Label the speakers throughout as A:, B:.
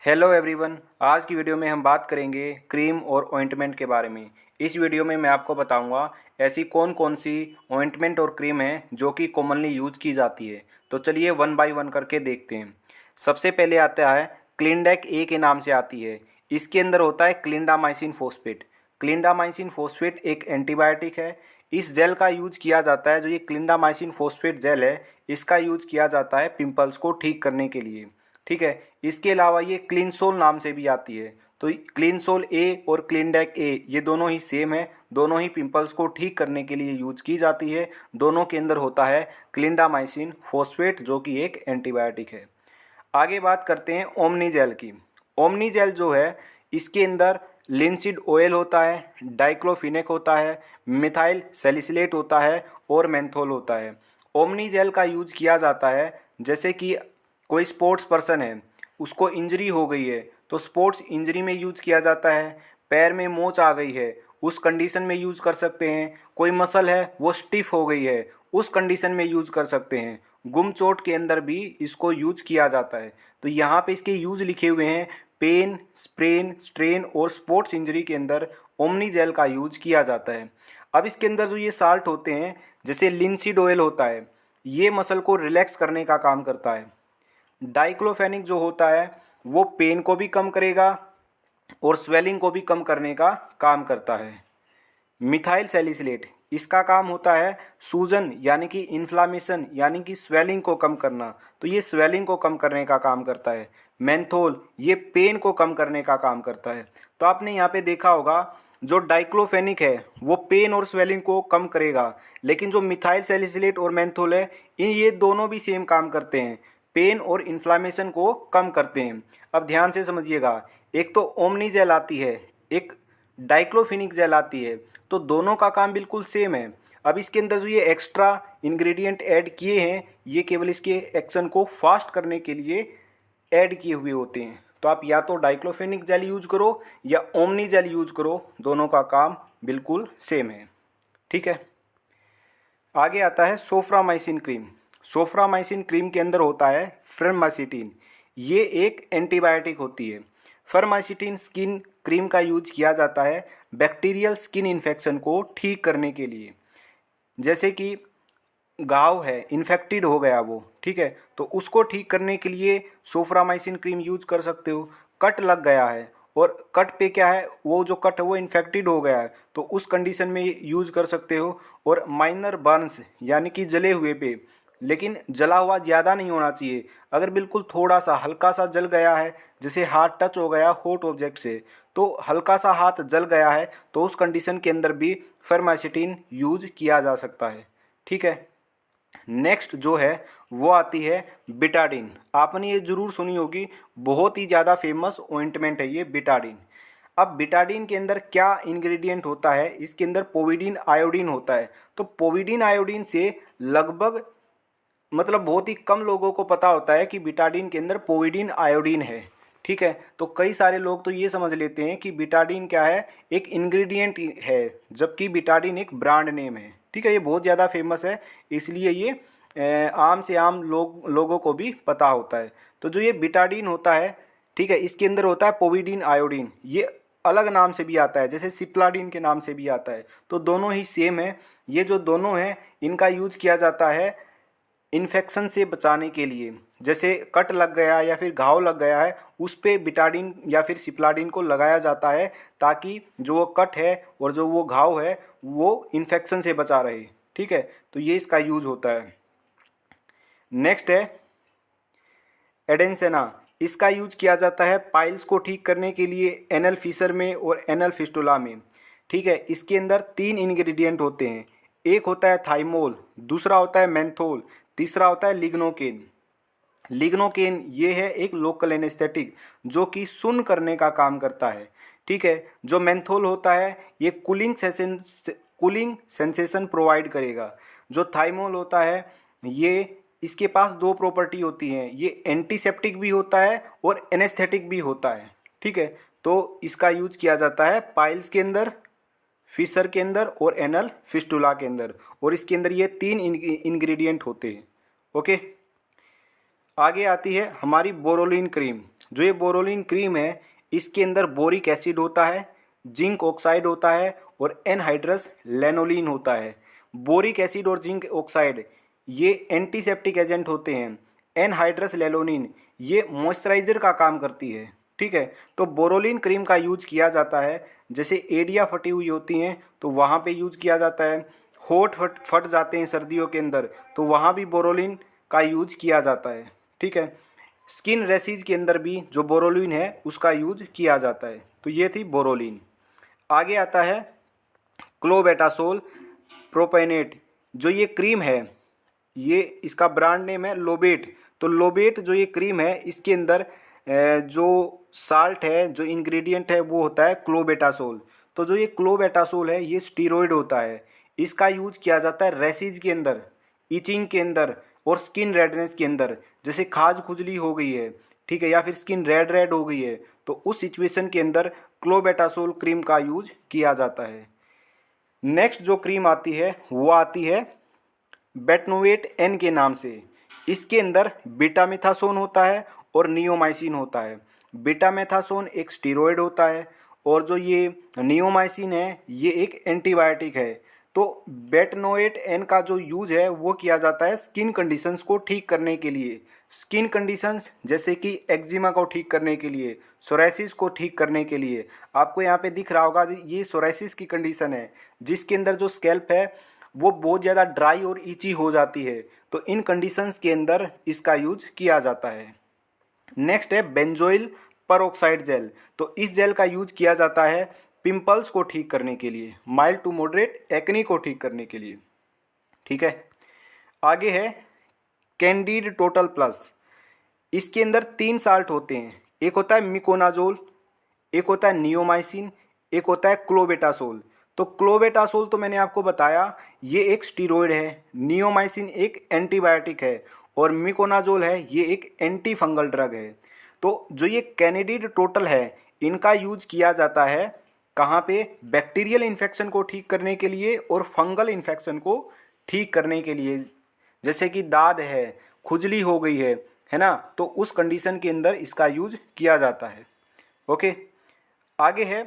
A: Hello everyone. आज की video में हम बात करेंगे क्रीम और ऑइंटमेंट के बारे में। इस वीडियो में मैं आपको बताऊंगा ऐसी कौन कौन सी ऑइंटमेंट और क्रीम है जो कि कॉमनली यूज़ की जाती है। तो चलिए वन बाय वन करके देखते हैं। सबसे पहले आता है क्लिंडेक ए के नाम से आती है। इसके अंदर होता है क्लिंडामाइसिन फॉस्फेट। क्लिंडामाइसिन फॉस्फेट एक एंटीबायोटिक है। इस जेल का यूज किया जाता है, जो ये क्लिंडामाइसिन फॉस्फेट जेल है इसका यूज किया जाता है पिंपल्स को ठीक करने के लिए। ठीक है। इसके अलावा ये क्लीनसोल नाम से भी आती है। तो क्लीनसोल ए और क्लिंडेक ए ये दोनों ही सेम है, दोनों ही पिंपल्स को ठीक करने के लिए यूज की जाती है। दोनों के अंदर होता है क्लिंडामाइसिन फॉस्फेट जो कि एक एंटीबायोटिक है। आगे बात करते हैं ओमनी जेल की। ओमनी जेल जो है इसके अंदर लिंसीड ऑयल होता है, डाइक्लोफिनेक होता है, मिथाइल सैलिसिलेट होता है और मेंथोल होता है। ओमनी जेल का यूज किया जाता है जैसे कि कोई स्पोर्ट्स पर्सन है, उसको इंजरी हो गई है तो स्पोर्ट्स इंजरी में यूज किया जाता है। पैर में मोच आ गई है उस कंडीशन में यूज कर सकते हैं। कोई मसल है वो स्टिफ हो गई है उस कंडीशन में यूज कर सकते हैं। गुम चोट के अंदर भी इसको यूज किया जाता है। तो यहाँ पे इसके यूज लिखे हुए हैं। पेन, स्प्रेन, स्ट्रेन और स्पोर्ट्स इंजरी के अंदर ओमनी जेल का यूज किया जाता है। अब इसके अंदर जो ये साल्ट होते हैं जैसे लिंसीड ऑयल होता है, ये मसल को रिलैक्स करने का काम करता है। डाइक्लोफेनिक जो होता है वो पेन को भी कम करेगा और स्वेलिंग को भी कम करने का काम करता है। मिथाइल सैलिसिलेट इसका काम होता है सूजन यानी कि इन्फ्लामेशन यानी कि स्वेलिंग को कम करना, तो ये स्वेलिंग को कम करने का काम करता है। मेंथोल ये पेन को कम करने का काम करता है। तो आपने यहाँ पे देखा होगा जो डाइक्लोफेनिक है वो पेन और स्वेलिंग को कम करेगा, लेकिन जो मिथाइल सैलिसिलेट और मेंथोल है ये दोनों भी सेम काम करते हैं, पेन और इन्फ्लामेशन को कम करते हैं। अब ध्यान से समझिएगा, एक तो ओमनी जेल आती है, एक डाइक्लोफिनिक जेल आती है, तो दोनों का काम बिल्कुल सेम है। अब इसके अंदर जो ये एक्स्ट्रा इंग्रेडिएंट ऐड किए हैं ये केवल इसके एक्शन को फास्ट करने के लिए ऐड किए हुए होते हैं। तो आप या तो डाइक्लोफेनिक जेल यूज करो या ओमनी जेल यूज करो, दोनों का काम बिल्कुल सेम है। ठीक है। आगे आता है सोफ्रामाइसिन क्रीम। सोफ्रामाइसिन क्रीम के अंदर होता है फर्मासिटिन। ये एक एंटीबायोटिक होती है। फर्मासिटिन स्किन क्रीम का यूज किया जाता है बैक्टीरियल स्किन इन्फेक्शन को ठीक करने के लिए। जैसे कि घाव है, इन्फेक्टेड हो गया वो, ठीक है, तो उसको ठीक करने के लिए सोफ्रामाइसिन क्रीम यूज कर सकते हो। कट लग गया है और कट पे क्या है, वो जो कट है वो इन्फेक्टेड हो गया है तो उस कंडीशन में यूज कर सकते हो। और माइनर बर्न्स यानी कि जले हुए पे, लेकिन जला हुआ ज़्यादा नहीं होना चाहिए। अगर बिल्कुल थोड़ा सा हल्का सा जल गया है, जैसे हाथ टच हो गया हॉट ऑब्जेक्ट से, तो हल्का सा हाथ जल गया है तो उस कंडीशन के अंदर भी फर्मासिटिन यूज किया जा सकता है। ठीक है। नेक्स्ट जो है वो आती है बिटाडिन। आपने ये जरूर सुनी होगी, बहुत ही ज़्यादा फेमस ऑइंटमेंट है ये बिटाडिन। अब बिटाडिन के अंदर क्या इंग्रेडिएंट होता है, इसके अंदर पोविडीन आयोडीन होता है। तो पोविडीन आयोडीन से लगभग मतलब बहुत ही कम लोगों को पता होता है कि बिटाडिन के अंदर पोविडीन आयोडीन है। ठीक है। तो कई सारे लोग तो ये समझ लेते हैं कि बिटाडिन क्या है, एक इंग्रेडिएंट है, जबकि बिटाडिन एक ब्रांड नेम है। ठीक है। ये बहुत ज़्यादा फेमस है इसलिए ये आम से आम लोगों को भी पता होता है। तो जो ये बिटाडिन होता है, ठीक है, इसके अंदर होता है पोविडीन आयोडीन। ये अलग नाम से भी आता है, जैसे सिप्लाडिन के नाम से भी आता है। तो दोनों ही सेम है। ये जो दोनों हैं इनका यूज किया जाता है इन्फेक्शन से बचाने के लिए। जैसे कट लग गया या फिर घाव लग गया है उस पे बिटाडिन या फिर सिप्लाडिन को लगाया जाता है ताकि जो वो कट है और जो वो घाव है वो इन्फेक्शन से बचा रहे। ठीक है। तो ये इसका यूज होता है। नेक्स्ट है एडेंसेना। इसका यूज किया जाता है पाइल्स को ठीक करने के लिए एनल फिशर में और एनल फिस्टुला में। ठीक है। इसके अंदर 3 इंग्रेडिएंट होते हैं। एक होता है थाइमोल, दूसरा होता है मेंथोल, तीसरा होता है लिग्नोकेन। लिग्नोकेन ये है एक लोकल एनेस्थेटिक जो कि सुन्न करने का काम करता है। ठीक है। जो मेंथोल होता है ये कूलिंग सेंसेशन प्रोवाइड करेगा। जो थाइमोल होता है ये इसके पास 2 प्रॉपर्टी होती हैं, ये एंटीसेप्टिक भी होता है और एनेस्थेटिक भी होता है। ठीक है। तो इसका यूज किया जाता है पाइल्स के अंदर, फिशर के अंदर और एनल फिस्टुला के अंदर, और इसके अंदर ये 3 इंग्रेडिएंट होते हैं। ओके। आगे आती है हमारी बोरोलिन क्रीम। जो ये बोरोलिन क्रीम है इसके अंदर बोरिक एसिड होता है, जिंक ऑक्साइड होता है और एनहाइड्रस लैनोलीन होता है। बोरिक एसिड और जिंक ऑक्साइड ये एंटीसेप्टिक एजेंट होते हैं। एनहाइड्रस लैनोलीन ये मॉइस्चराइजर का काम करती है। ठीक है, तो बोरोलिन क्रीम का यूज किया जाता है जैसे एड़ियाँ फटी हुई होती हैं तो वहाँ पे यूज किया जाता है। होठ फट जाते हैं सर्दियों के अंदर तो वहाँ भी बोरोलिन का यूज किया जाता है। ठीक है, स्किन रेसिज के अंदर भी जो बोरोलिन है उसका यूज किया जाता है। तो ये थी बोरोलिन। आगे आता है क्लोबेटासोल प्रोपेनेट। जो ये क्रीम है ये इसका ब्रांड नेम है लोबेट। तो लोबेट जो ये क्रीम है इसके अंदर जो साल्ट है, जो इंग्रेडिएंट है वो होता है क्लोबेटासोल। तो जो ये क्लोबेटासोल है ये स्टीरॉयड होता है। इसका यूज किया जाता है रेसिज के अंदर, इचिंग के अंदर और स्किन रेडनेस के अंदर। जैसे खाज खुजली हो गई है, ठीक है, या फिर स्किन रेड रेड हो गई है तो उस सिचुएशन के अंदर क्लोबेटासोल क्रीम का यूज किया जाता है। नेक्स्ट जो क्रीम आती है वो आती है बेटनोवेट एन के नाम से। इसके अंदर बीटामेथासोन होता है और नियोमाइसिन होता है। बीटामेथासोन एक स्टीरॉयड होता है और जो ये नियोमाइसिन है ये एक एंटीबायोटिक है। तो बेटनोवेट एन का जो यूज है वो किया जाता है स्किन कंडीशंस को ठीक करने के लिए। स्किन कंडीशंस जैसे कि एक्जिमा को ठीक करने के लिए, सोराइसिस को ठीक करने के लिए। आपको यहाँ पे दिख रहा होगा ये सोराइसिस की कंडीशन है जिसके अंदर जो स्कैल्प है वो बहुत ज़्यादा ड्राई और ईची हो जाती है। तो इन कंडीशंस के अंदर इसका यूज किया जाता है। नेक्स्ट है बेंजोइल परऑक्साइड जेल। तो इस जेल का यूज किया जाता है पिंपल्स को ठीक करने के लिए, माइल्ड टू मॉडरेट एक्ने को ठीक करने के लिए। ठीक है, आगे है कैंडिड टोटल प्लस। इसके अंदर 3 साल्ट होते हैं, एक होता है मिकोनाजोल, एक होता है नियोमाइसिन, एक होता है क्लोबेटासोल। तो क्लोबेटासोल तो मैंने आपको बताया ये एक स्टीरॉयड है, नियोमाइसिन एक एंटीबायोटिक है और मिकोनाजोल है ये एक एंटी फंगल ड्रग है। तो जो ये कैंडिड टोटल है इनका यूज किया जाता है कहाँ पे? बैक्टीरियल इन्फेक्शन को ठीक करने के लिए और फंगल इन्फेक्शन को ठीक करने के लिए। जैसे कि दाद है, खुजली हो गई है ना, तो उस कंडीशन के अंदर इसका यूज किया जाता है। ओके, आगे है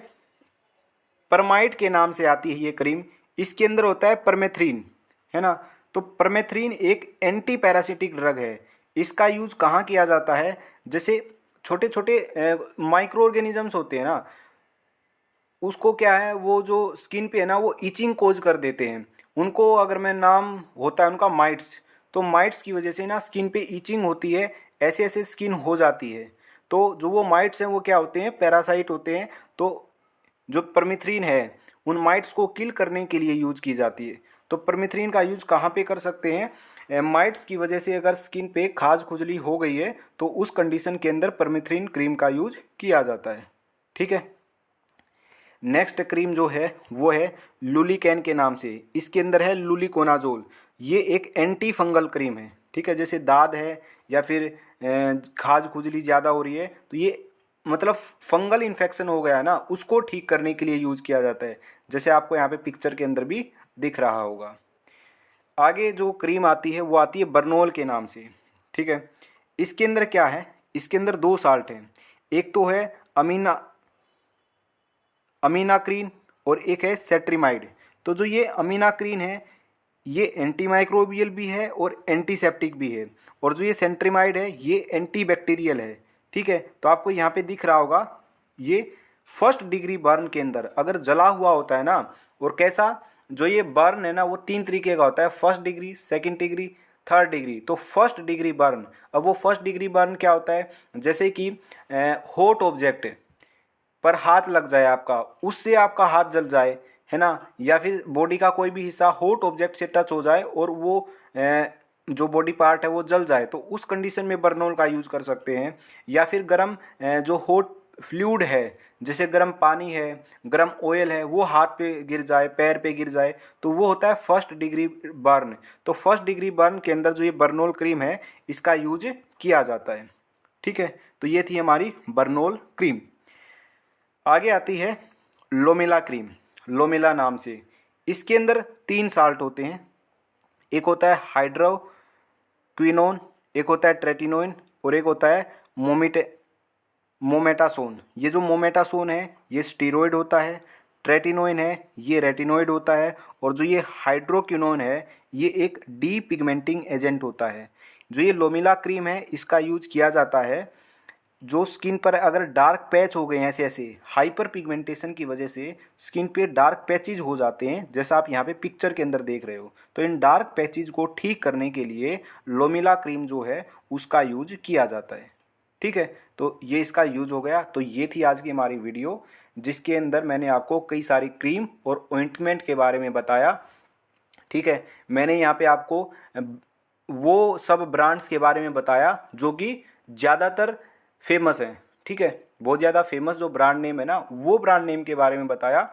A: परमाइड के नाम से आती है ये क्रीम। इसके अंदर होता है परमेथ्रिन, है ना। तो परमेथ्रिन एक एंटी पैरासिटिक ड्रग है। इसका यूज कहाँ किया जाता है? जैसे छोटे छोटे माइक्रो ऑर्गेनिजम्स होते हैं ना, उसको क्या है वो जो स्किन पे है ना वो इचिंग कोज कर देते हैं। उनको अगर मैं नाम होता है उनका माइट्स, तो माइट्स की वजह से ना स्किन पे इचिंग होती है, ऐसे ऐसे स्किन हो जाती है। तो जो वो माइट्स हैं वो क्या होते हैं? पैरासाइट होते हैं। तो जो परमिथ्रिन है उन माइट्स को किल करने के लिए यूज की जाती है। तो परमिथ्रिन का यूज कहाँ पे कर सकते हैं? माइट्स की वजह से अगर स्किन पे खाज खुजली हो गई है तो उस कंडीशन के अंदर परमिथ्रिन क्रीम का यूज किया जाता है। ठीक है, नेक्स्ट क्रीम जो है वो है लुलिकैन के नाम से। इसके अंदर है लुलिकोनाजोल। ये एक एंटी फंगल क्रीम है। ठीक है, जैसे दाद है या फिर खाज खुजली ज़्यादा हो रही है तो ये मतलब फंगल इन्फेक्शन हो गया है ना, उसको ठीक करने के लिए यूज किया जाता है, जैसे आपको यहाँ पे पिक्चर के अंदर भी दिख रहा होगा। आगे जो क्रीम आती है वो आती है बर्नोल के नाम से। ठीक है, इसके अंदर क्या है? इसके अंदर 2 साल्ट हैं, एक तो है अमीनाक्रीन और एक है सेट्रिमाइड। तो जो ये अमीनाक्रीन है ये एंटीमाइक्रोबियल भी है और एंटीसेप्टिक भी है, और जो ये सेंट्रिमाइड है ये एंटीबैक्टीरियल है। ठीक है, तो आपको यहाँ पे दिख रहा होगा ये फर्स्ट डिग्री बर्न के अंदर अगर जला हुआ होता है ना, और कैसा जो ये बर्न है ना वो 3 तरीके का होता है, first degree, second degree, third degree. तो फर्स्ट डिग्री बर्न, अब वो फर्स्ट डिग्री बर्न क्या होता है? जैसे कि हॉट ऑब्जेक्ट पर हाथ लग जाए आपका, उससे आपका हाथ जल जाए, है ना, या फिर बॉडी का कोई भी हिस्सा हॉट ऑब्जेक्ट से टच हो जाए और वो जो बॉडी पार्ट है वो जल जाए, तो उस कंडीशन में बर्नोल का यूज़ कर सकते हैं। या फिर गर्म जो हॉट फ्लूइड है, जैसे गर्म पानी है, गर्म ऑयल है, वो हाथ पे गिर जाए, पैर पे गिर जाए, तो वो होता है फर्स्ट डिग्री बर्न। तो फर्स्ट डिग्री बर्न के अंदर जो ये बर्नोल क्रीम है इसका यूज किया जाता है। ठीक है, तो ये थी हमारी बर्नोल क्रीम। आगे आती है लोमेला क्रीम, लोमेला नाम से। इसके अंदर 3 साल्ट होते हैं, एक होता है हाइड्रोक्विनोन, एक होता है ट्रेटिनोइन और एक होता है मोमेटासोन, ये जो मोमेटासोन है ये स्टीरॉयड होता है। ट्रेटिनोइन है ये रेटिनोइड होता है। और जो ये हाइड्रोक्विनोन है ये एक डी पिगमेंटिंग एजेंट होता है। जो ये लोमिला क्रीम है इसका यूज किया जाता है जो स्किन पर अगर डार्क पैच हो गए हैं, ऐसे ऐसे हाइपर पिगमेंटेशन की वजह से स्किन पे डार्क पैचेज हो जाते हैं, जैसा आप यहाँ पे पिक्चर के अंदर देख रहे हो। तो इन डार्क पैचेज को ठीक करने के लिए लोमिला क्रीम जो है उसका यूज किया जाता है। ठीक है, तो ये इसका यूज हो गया। तो ये थी आज की हमारी वीडियो जिसके अंदर मैंने आपको कई सारी क्रीम और ऑइंटमेंट के बारे में बताया। ठीक है, मैंने यहाँ पे आपको वो सब ब्रांड्स के बारे में बताया जो कि ज़्यादातर फेमस हैं। ठीक है, बहुत ज़्यादा फेमस जो ब्रांड नेम है ना वो ब्रांड नेम के बारे में बताया।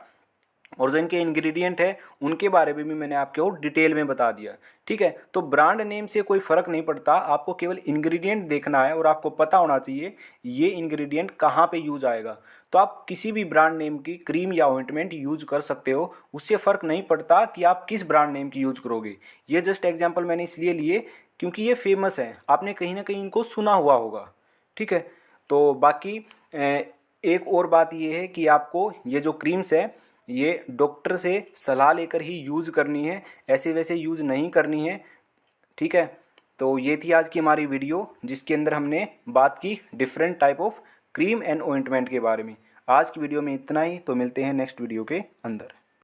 A: और जो इनके इंग्रेडिएंट है उनके बारे में भी मैंने आपको डिटेल में बता दिया। ठीक है, तो ब्रांड नेम से कोई फ़र्क नहीं पड़ता, आपको केवल इंग्रेडिएंट देखना है और आपको पता होना चाहिए ये इंग्रेडिएंट कहाँ पे यूज आएगा। तो आप किसी भी ब्रांड नेम की क्रीम या ऑइंटमेंट यूज कर सकते हो, उससे फ़र्क नहीं पड़ता कि आप किस ब्रांड नेम की यूज करोगे। ये जस्ट एग्जाम्पल मैंने इसलिए लिए क्योंकि ये फेमस है, आपने कहीं ना कहीं इनको सुना हुआ होगा। ठीक है, तो बाकी एक और बात ये है कि आपको ये जो क्रीम्स है ये डॉक्टर से सलाह लेकर ही यूज़ करनी है, ऐसे वैसे यूज़ नहीं करनी है। ठीक है, तो ये थी आज की हमारी वीडियो जिसके अंदर हमने बात की different type of cream and ointment के बारे में। आज की वीडियो में इतना ही, तो मिलते हैं नेक्स्ट वीडियो के अंदर।